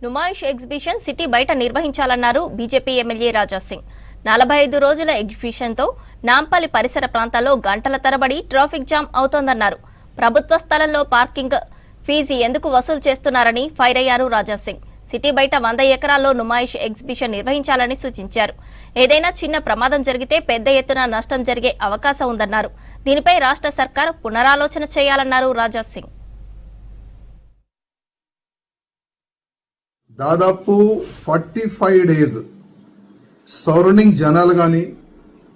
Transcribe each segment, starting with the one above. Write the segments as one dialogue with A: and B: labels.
A: Numaish exhibition city బయట నిర్వహించాలన్నారు BJP MLA Raja Singh. 45 రోజుల ఎగ్జిబిషన్తో నాంపల్లి పరిసర ప్రాంతాల్లో గంటల తరబడి ట్రాఫిక్ జామ్ అవుతోందన్నారు. ప్రభుత్వ స్థలంలో పార్కింగ్ ఫీజు ఎందుకు వసూలు చేస్తున్నారని ఫైర్ అయ్యారు రాజా సింగ్. సిటీ బయట 100 ఎకరాల్లో నుమాయిష్ ఎగ్జిబిషన్ నిర్వహించాలని సూచించారు. ఏదైనా చిన్న ప్రమాదం జరిగితే పెద్ద ఎత్తున నష్టం జరిగే అవకాశం ఉందన్నారు. దీనిపై రాష్ట్ర సర్కార్ పునరాలోచన చేయాలన్నారు రాజా సింగ్.
B: దాదాపు 45 డేస్ సరౌండింగ్ జనాలు కానీ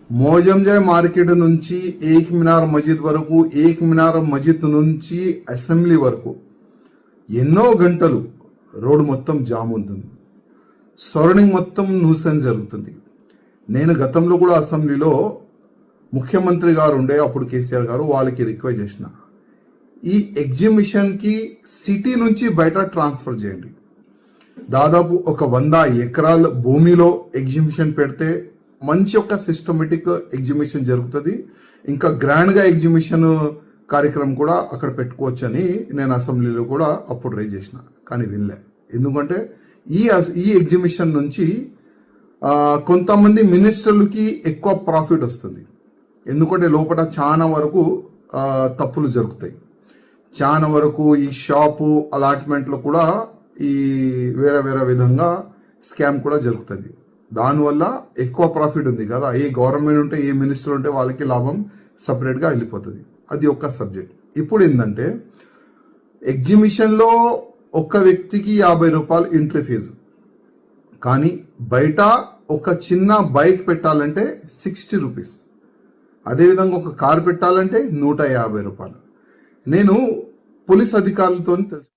B: మోజంజాయ్ మార్కెట్ నుంచి ఏక్ మినార్ మస్జిద్ వరకు, ఏక్ మినార్ మస్జిద్ నుంచి అసెంబ్లీ వరకు ఎన్నో గంటలు రోడ్డు మొత్తం జామ్ ఉంటుంది. సరౌండింగ్ మొత్తం న్యూసెన్స్ జరుగుతుంది. నేను గతంలో కూడా అసెంబ్లీలో ముఖ్యమంత్రి గారు ఉండే అప్పుడు కేసీఆర్ గారు వాళ్ళకి రిక్వెస్ట్ చేసిన, ఈ ఎగ్జిబిషన్కి సిటీ నుంచి బయట ట్రాన్స్ఫర్ చేయండి. దాదాపు ఒక 100 ఎకరాల భూమిలో ఎగ్జిబిషన్ పెడితే మంచి ఒక సిస్టమేటిక్ ఎగ్జిబిషన్ జరుగుతుంది. ఇంకా గ్రాండ్గా ఎగ్జిబిషన్ కార్యక్రమం కూడా అక్కడ పెట్టుకోవచ్చని నేను అసెంబ్లీలో కూడా అప్పుడు రైజ్ చేసిన, కానీ వినలే. ఎందుకంటే ఈ ఎగ్జిబిషన్ నుంచి కొంతమంది మినిస్టర్లకి ఎక్కువ ప్రాఫిట్ వస్తుంది. ఎందుకంటే లోపల చాలా వరకు తప్పులు జరుగుతాయి. చాలా వరకు ఈ షాపు అలాట్మెంట్లో కూడా ఈ వేరే వేరే విధంగా స్కామ్ కూడా జరుగుతుంది. దానివల్ల ఎక్కువ ప్రాఫిట్ ఉంది కదా. ఏ గవర్నమెంట్ ఉంటే, ఏ మినిస్టర్ ఉంటే వాళ్ళకి లాభం సపరేట్గా వెళ్ళిపోతుంది. అది ఒక సబ్జెక్ట్. ఇప్పుడు ఏంటంటే ఎగ్జిబిషన్లో ఒక్క వ్యక్తికి 50 రూపాయలు ఎంట్రీ ఫీజు, కానీ బయట ఒక చిన్న బైక్ పెట్టాలంటే 60 రూపీస్. అదేవిధంగా ఒక కార్ పెట్టాలంటే 150 రూపాయలు. నేను పోలీస్ అధికారులతో తెలుసు.